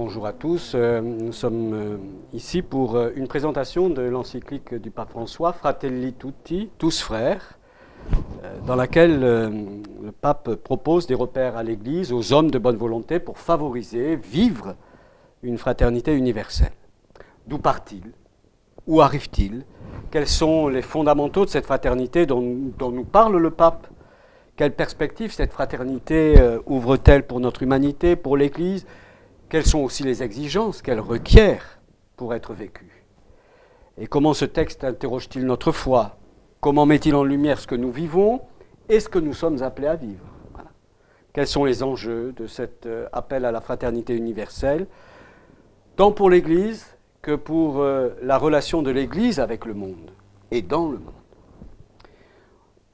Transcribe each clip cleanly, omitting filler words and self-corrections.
bonjour à tous. Nous sommes ici pour une présentation de l'encyclique du pape François, Fratelli Tutti, tous frères, dans laquelle le pape propose des repères à l'Église, aux hommes de bonne volonté pour favoriser, vivre une fraternité universelle. D'où part-il? Où arrive-t-il? Quels sont les fondamentaux de cette fraternité dont nous parle le pape? Quelle perspective cette fraternité ouvre-t-elle pour notre humanité, pour l'Église? Quelles sont aussi les exigences qu'elle requiert pour être vécue? Et comment ce texte interroge-t-il notre foi? Comment met-il en lumière ce que nous vivons et ce que nous sommes appelés à vivre? Voilà. Quels sont les enjeux de cet appel à la fraternité universelle, tant pour l'Église que pour la relation de l'Église avec le monde et dans le monde?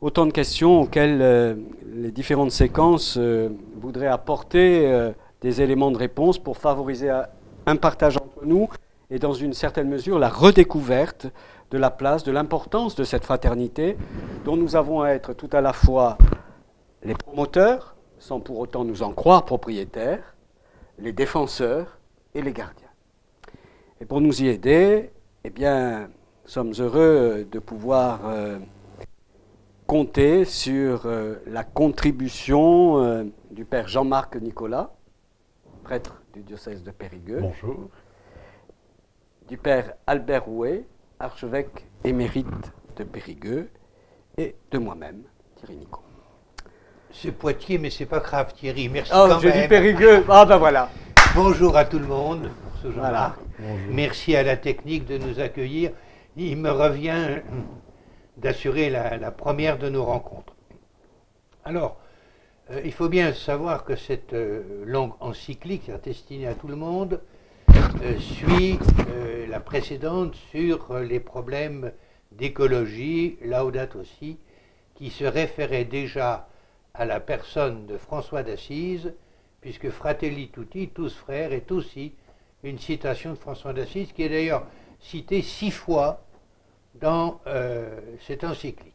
Autant de questions auxquelles les différentes séquences voudraient apporter des éléments de réponse pour favoriser un partage entre nous et dans une certaine mesure la redécouverte de la place, de l'importance de cette fraternité dont nous avons à être tout à la fois les promoteurs, sans pour autant nous en croire propriétaires, les défenseurs et les gardiens. Et pour nous y aider, eh bien, nous sommes heureux de pouvoir compter sur la contribution du père Jean-Marc Nicolas, prêtre du diocèse de Périgueux. Bonjour. Du père Albert Rouet, archevêque émérite de Périgueux, et de moi-même, Thierry Nicot. C'est Poitiers, mais c'est pas grave, Thierry. Merci quand même. J'ai dit Périgueux. Ah ben voilà. Bonjour à tout le monde. Voilà. Merci à la technique de nous accueillir. Il me revient d'assurer la première de nos rencontres. Alors, il faut bien savoir que cette longue encyclique destinée à tout le monde suit la précédente sur les problèmes d'écologie, Laudato Si, qui se référait déjà à la personne de François d'Assise, puisque Fratelli Tutti, tous frères, est aussi une citation de François d'Assise, qui est d'ailleurs citée 6 fois dans cette encyclique.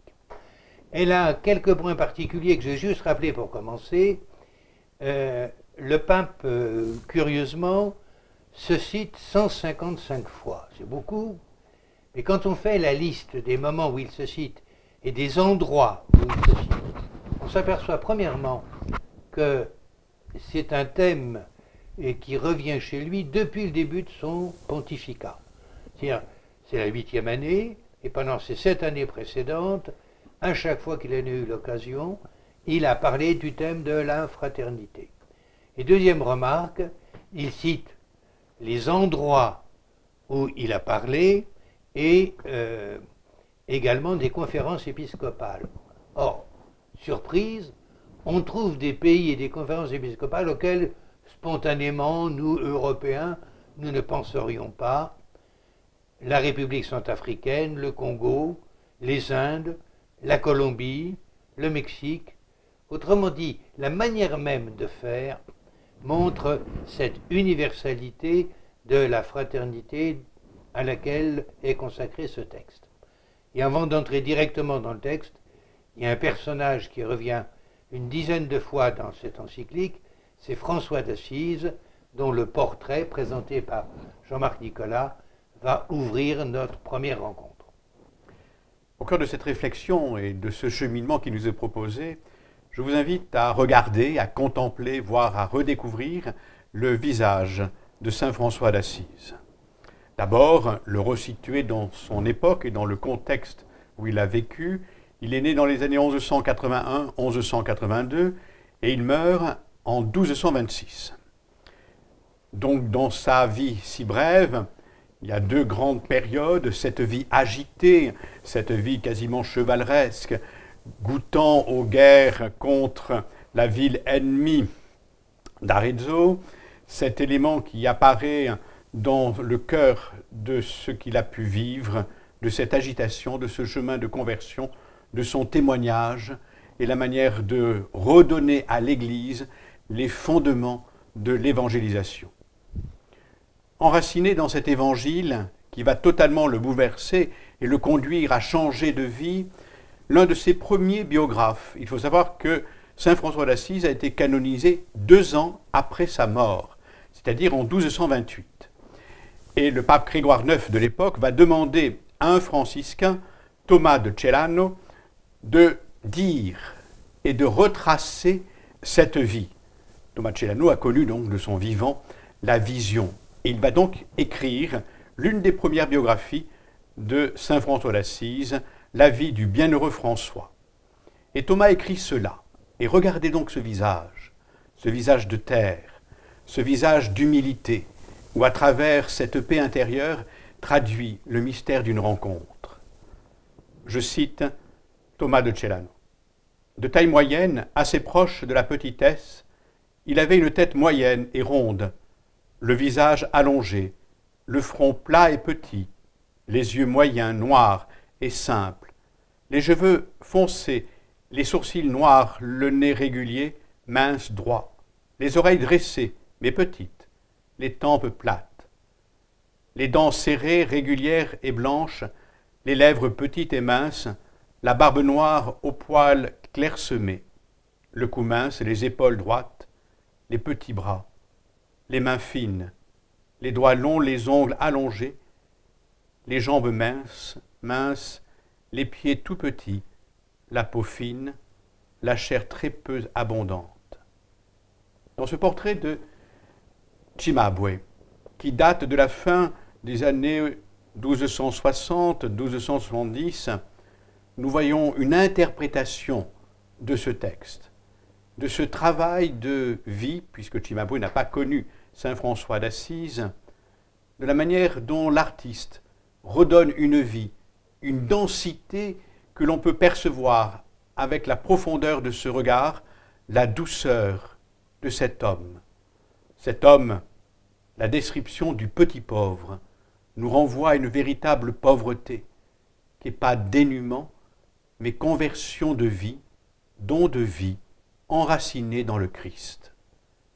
Elle a quelques points particuliers que je vais juste rappeler pour commencer. Le pape, curieusement, se cite 155 fois. C'est beaucoup, mais quand on fait la liste des moments où il se cite et des endroits où il se cite, on s'aperçoit premièrement que c'est un thème qui revient chez lui depuis le début de son pontificat. C'est-à-dire, c'est la 8e année, et pendant ces 7 années précédentes, à chaque fois qu'il en a eu l'occasion, il a parlé du thème de la fraternité. Et deuxième remarque, il cite les endroits où il a parlé et également des conférences épiscopales. Or, surprise, on trouve des pays et des conférences épiscopales auxquelles, spontanément, nous, Européens, nous ne penserions pas. La République centrafricaine, le Congo, les Indes, la Colombie, le Mexique. Autrement dit, la manière même de faire montre cette universalité de la fraternité à laquelle est consacré ce texte. Et avant d'entrer directement dans le texte, il y a un personnage qui revient une dizaine de fois dans cette encyclique, c'est François d'Assise, dont le portrait, présenté par Jean-Marc Nicolas, va ouvrir notre première rencontre. Au cœur de cette réflexion et de ce cheminement qui nous est proposé, je vous invite à regarder, à contempler, voire à redécouvrir le visage de saint François d'Assise. D'abord, le resituer dans son époque et dans le contexte où il a vécu. Il est né dans les années 1181-1182 et il meurt en 1226. Donc, dans sa vie si brève, il y a 2 grandes périodes, cette vie agitée, cette vie quasiment chevaleresque, goûtant aux guerres contre la ville ennemie d'Arezzo, cet élément qui apparaît dans le cœur de ce qu'il a pu vivre, de cette agitation, de ce chemin de conversion, de son témoignage et la manière de redonner à l'Église les fondements de l'évangélisation. Enraciné dans cet évangile qui va totalement le bouleverser et le conduire à changer de vie, l'un de ses premiers biographes, il faut savoir que saint François d'Assise a été canonisé 2 ans après sa mort. c'est-à-dire en 1228. Et le pape Grégoire IX de l'époque va demander à un franciscain, Thomas de Celano, de dire et de retracer cette vie. Thomas de Celano a connu donc de son vivant la vision. Et il va donc écrire l'une des premières biographies de saint François d'Assise, la vie du bienheureux François. Et Thomas écrit cela. Et regardez donc ce visage de terre, ce visage d'humilité, où à travers cette paix intérieure traduit le mystère d'une rencontre. Je cite Thomas de Celano. De taille moyenne, assez proche de la petitesse, il avait une tête moyenne et ronde, le visage allongé, le front plat et petit, les yeux moyens, noirs et simples, les cheveux foncés, les sourcils noirs, le nez régulier, mince, droit, les oreilles dressées, mais petites, les tempes plates, les dents serrées, régulières et blanches, les lèvres petites et minces, la barbe noire aux poils clairsemés, le cou mince, les épaules droites, les petits bras, les mains fines, les doigts longs, les ongles allongés, les jambes minces, les pieds tout petits, la peau fine, la chair très peu abondante. Dans ce portrait de Cimabue, qui date de la fin des années 1260-1270, nous voyons une interprétation de ce texte, de ce travail de vie, puisque Cimabue n'a pas connu saint François d'Assise, de la manière dont l'artiste redonne une vie, une densité que l'on peut percevoir avec la profondeur de ce regard, la douceur de cet homme. Cet homme, la description du petit pauvre, nous renvoie à une véritable pauvreté, qui n'est pas dénuement, mais conversion de vie, don de vie, enraciné dans le Christ.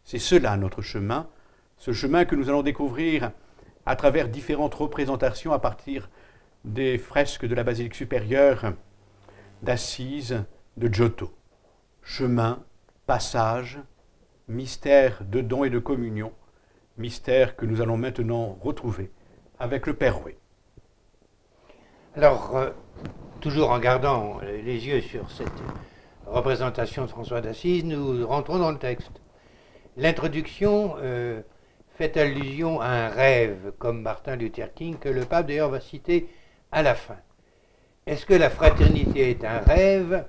C'est cela notre chemin, ce chemin que nous allons découvrir à travers différentes représentations à partir des fresques de la basilique supérieure d'Assise de Giotto. Chemin, passage, mystère de don et de communion, mystère que nous allons maintenant retrouver avec le Père Rouet. Alors, toujours en gardant les yeux sur cette représentation de François d'Assise, nous rentrons dans le texte. L'introduction fait allusion à un rêve, comme Martin Luther King, que le pape d'ailleurs va citer à la fin. Est-ce que la fraternité est un rêve?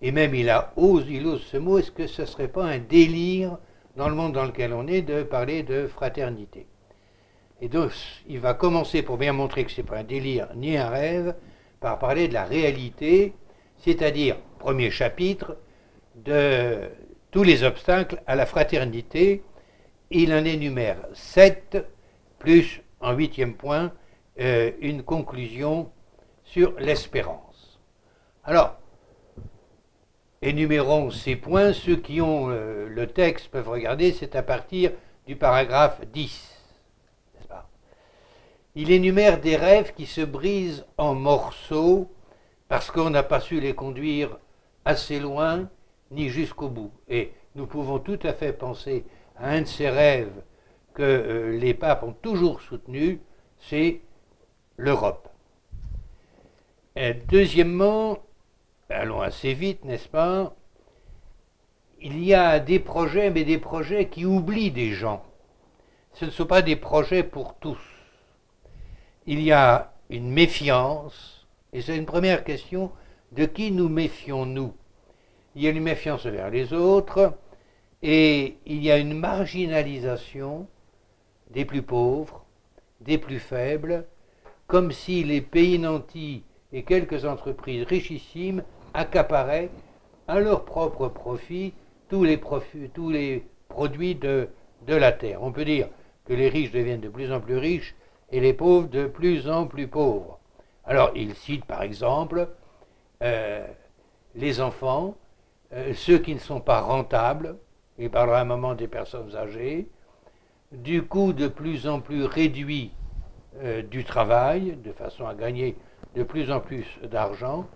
Et même il ose ce mot, est-ce que ce ne serait pas un délire dans le monde dans lequel on est de parler de fraternité? Et donc il va commencer, pour bien montrer que ce n'est pas un délire ni un rêve, par parler de la réalité, c'est-à-dire, premier chapitre, de tous les obstacles à la fraternité. Il en énumère 7, plus en 8e point, une conclusion sur l'espérance. Alors, énumérons ces points. Ceux qui ont le texte peuvent regarder, c'est à partir du paragraphe 10. N'est-ce pas? Il énumère des rêves qui se brisent en morceaux parce qu'on n'a pas su les conduire assez loin ni jusqu'au bout. Et nous pouvons tout à fait penser à un de ces rêves que les papes ont toujours soutenu, c'est l'Europe. Deuxièmement, allons assez vite, n'est-ce pas? Il y a des projets, mais des projets qui oublient des gens. Ce ne sont pas des projets pour tous. Il y a une méfiance, et c'est une première question, de qui nous méfions-nous? Il y a une méfiance vers les autres, et il y a une marginalisation des plus pauvres, des plus faibles, comme si les pays nantis et quelques entreprises richissimes accaparaient à leur propre profit tous les produits de la terre. On peut dire que les riches deviennent de plus en plus riches et les pauvres de plus en plus pauvres. Alors, il cite par exemple les enfants, ceux qui ne sont pas rentables, il parlera à un moment des personnes âgées, du coût de plus en plus réduit du travail, de façon à gagner de plus en plus d'argent,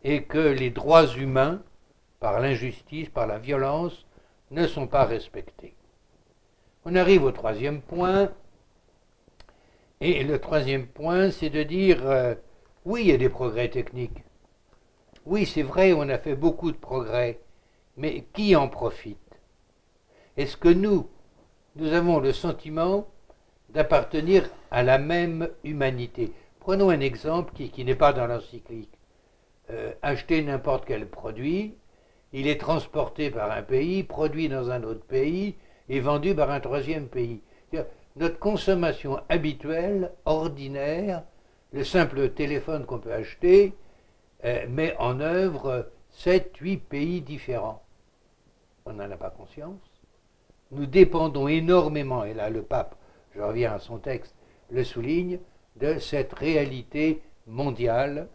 et que les droits humains, par l'injustice, par la violence, ne sont pas respectés. On arrive au troisième point. Et le troisième point, c'est de dire, oui, il y a des progrès techniques. Oui, c'est vrai, on a fait beaucoup de progrès. Mais qui en profite? Est-ce que nous avons le sentiment d'appartenir à la même humanité? Prenons un exemple qui n'est pas dans l'encyclique. Acheter n'importe quel produit, il est transporté par un pays, produit dans un autre pays et vendu par un troisième pays. Notre consommation habituelle, ordinaire, le simple téléphone qu'on peut acheter, met en œuvre 7-8 pays différents. On n'en a pas conscience. Nous dépendons énormément, et là le pape, je reviens à son texte, le souligne, de cette réalité mondiale,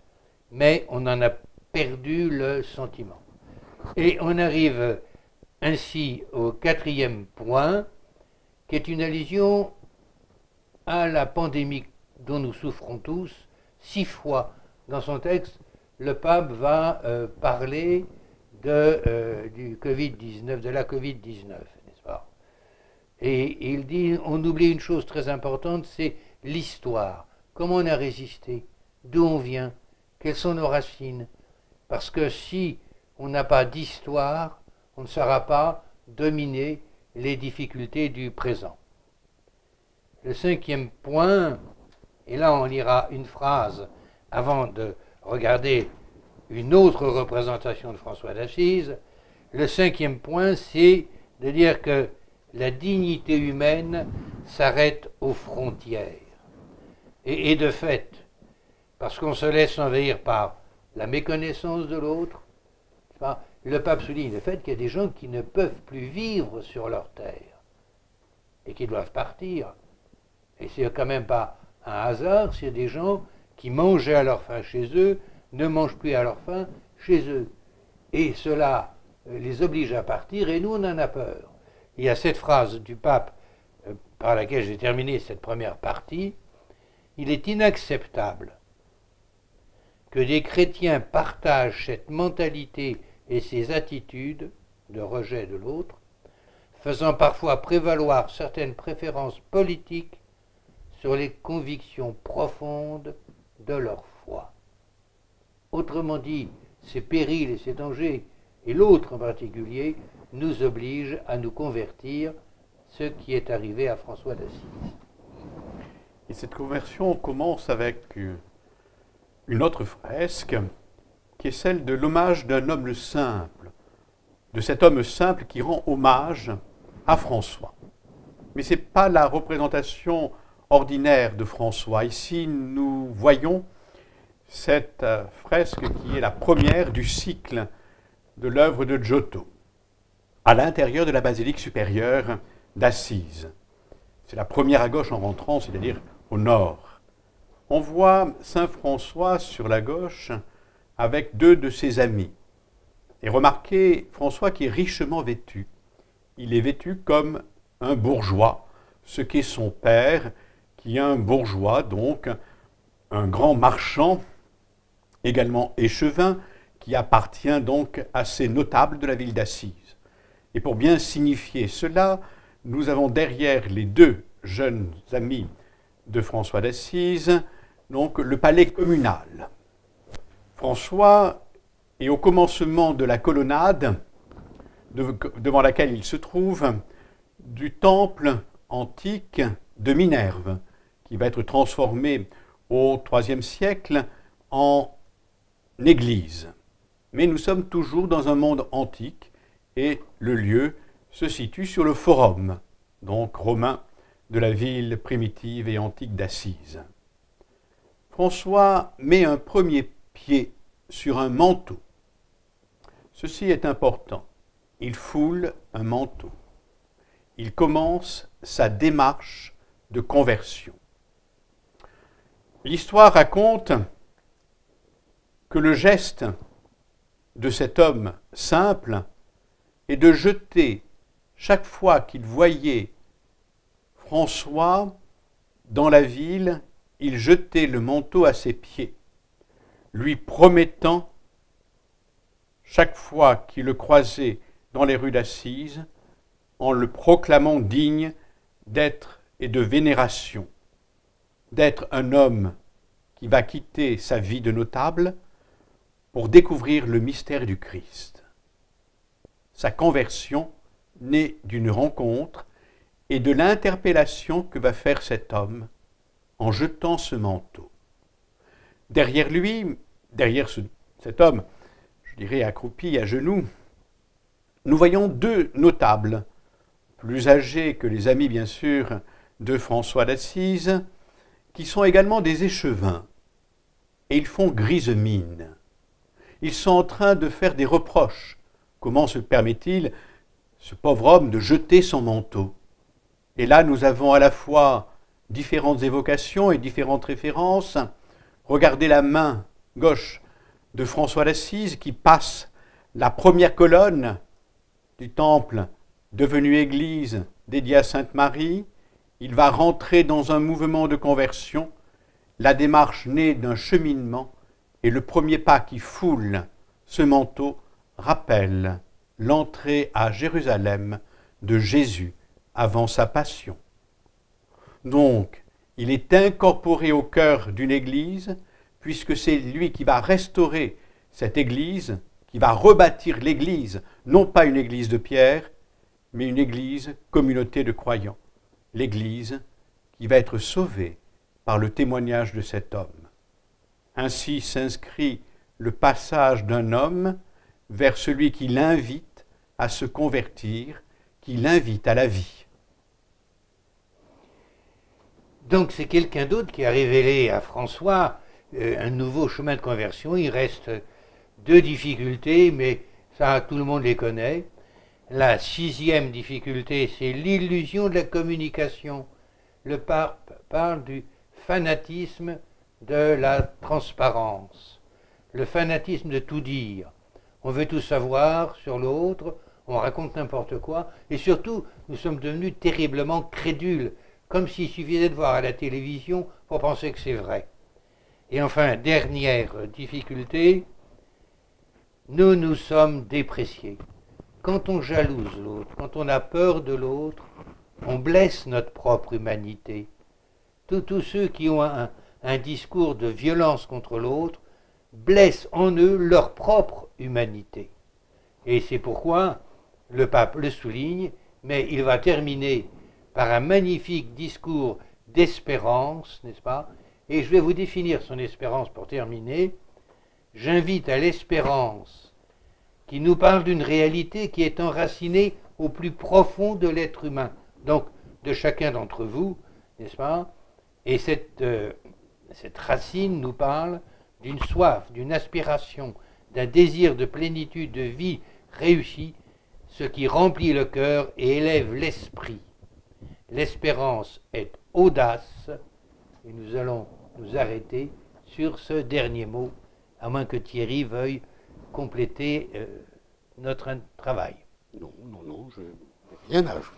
mais on en a perdu le sentiment. Et on arrive ainsi au quatrième point, qui est une allusion à la pandémie dont nous souffrons tous. 6 fois dans son texte, le pape va parler du Covid-19, de la Covid-19, n'est-ce pas? Et il dit, on oublie une chose très importante, c'est l'histoire. Comment on a résisté? D'où on vient? Quelles sont nos racines? Parce que si on n'a pas d'histoire, on ne saura pas dominer les difficultés du présent. Le cinquième point, et là on lira une phrase avant de regarder une autre représentation de François d'Assise. Le cinquième point, c'est de dire que la dignité humaine s'arrête aux frontières. Et de fait, parce qu'on se laisse envahir par la méconnaissance de l'autre, le pape souligne le fait qu'il y a des gens qui ne peuvent plus vivre sur leur terre et qui doivent partir. Et c'est quand même pas un hasard, c'est des gens qui mangeaient à leur faim chez eux, ne mangent plus à leur faim chez eux. Et cela les oblige à partir et nous on en a peur. Il y a cette phrase du pape par laquelle j'ai terminé cette première partie. Il est inacceptable que des chrétiens partagent cette mentalité et ces attitudes de rejet de l'autre, faisant parfois prévaloir certaines préférences politiques sur les convictions profondes de leur foi. Autrement dit, ces périls et ces dangers, et l'autre en particulier, nous obligent à nous convertir, ce qui est arrivé à François d'Assise. Et cette conversion commence avec une autre fresque, qui est celle de l'hommage d'un homme simple, de cet homme simple qui rend hommage à François. Mais ce n'est pas la représentation ordinaire de François. Ici, nous voyons cette fresque qui est la première du cycle de l'œuvre de Giotto, à l'intérieur de la basilique supérieure d'Assise. C'est la première à gauche en rentrant, c'est-à-dire au nord. On voit Saint François sur la gauche avec 2 de ses amis. Et remarquez François qui est richement vêtu. Il est vêtu comme un bourgeois, ce qu'est son père, qui est un bourgeois, donc un grand marchand, également échevin, qui appartient donc à ces notables de la ville d'Assise. Et pour bien signifier cela, nous avons derrière les 2 jeunes amis de François d'Assise, donc le palais communal. François est au commencement de la colonnade devant laquelle il se trouve du temple antique de Minerve, qui va être transformé au IIIe siècle en église. Mais nous sommes toujours dans un monde antique et le lieu se situe sur le forum, donc romain, de la ville primitive et antique d'Assise. François met un premier pied sur un manteau. Ceci est important. Il foule un manteau. Il commence sa démarche de conversion. L'histoire raconte que le geste de cet homme simple est de jeter, chaque fois qu'il voyait François dans la ville, il jetait le manteau à ses pieds, lui promettant, chaque fois qu'il le croisait dans les rues d'Assise, en le proclamant digne d'être et de vénération, d'être un homme qui va quitter sa vie de notable pour découvrir le mystère du Christ. Sa conversion naît d'une rencontre et de l'interpellation que va faire cet homme en jetant ce manteau. Derrière lui, derrière cet homme, je dirais accroupi à genoux, nous voyons deux notables, plus âgés que les amis bien sûr de François d'Assise, qui sont également des échevins, et ils font grise mine. Ils sont en train de faire des reproches. Comment se permet-il, ce pauvre homme, de jeter son manteau? Et là, nous avons à la fois différentes évocations et différentes références. Regardez la main gauche de François d'Assise qui passe la première colonne du temple devenu église dédiée à Sainte Marie. Il va rentrer dans un mouvement de conversion, la démarche née d'un cheminement, et le premier pas qui foule ce manteau rappelle l'entrée à Jérusalem de Jésus avant sa passion. Donc, il est incorporé au cœur d'une église, puisque c'est lui qui va restaurer cette église, qui va rebâtir l'église, non pas une église de pierre, mais une église, communauté de croyants. L'église qui va être sauvée par le témoignage de cet homme. Ainsi s'inscrit le passage d'un homme vers celui qui l'invite à se convertir, qui l'invite à la vie. Donc c'est quelqu'un d'autre qui a révélé à François un nouveau chemin de conversion. Il reste deux difficultés, mais ça tout le monde les connaît. La sixième difficulté, c'est l'illusion de la communication. Le pape parle du fanatisme de la transparence, le fanatisme de tout dire. On veut tout savoir sur l'autre, on raconte n'importe quoi, et surtout, nous sommes devenus terriblement crédules, comme s'il suffisait de voir à la télévision pour penser que c'est vrai. Et enfin, dernière difficulté, nous nous sommes dépréciés. Quand on jalouse l'autre, quand on a peur de l'autre, on blesse notre propre humanité. Tous ceux qui ont un discours de violence contre l'autre blessent en eux leur propre humanité. Et c'est pourquoi le pape le souligne, mais il va terminer par un magnifique discours d'espérance, n'est-ce pas? Et je vais vous définir son espérance pour terminer. J'invite à l'espérance qui nous parle d'une réalité qui est enracinée au plus profond de l'être humain, donc de chacun d'entre vous, n'est-ce pas? Et cette racine nous parle d'une soif, d'une aspiration, d'un désir de plénitude, de vie réussie, ce qui remplit le cœur et élève l'esprit. L'espérance est audace, et nous allons nous arrêter sur ce dernier mot, à moins que Thierry veuille compléter notre travail. Non, je n'ai rien à ajouter.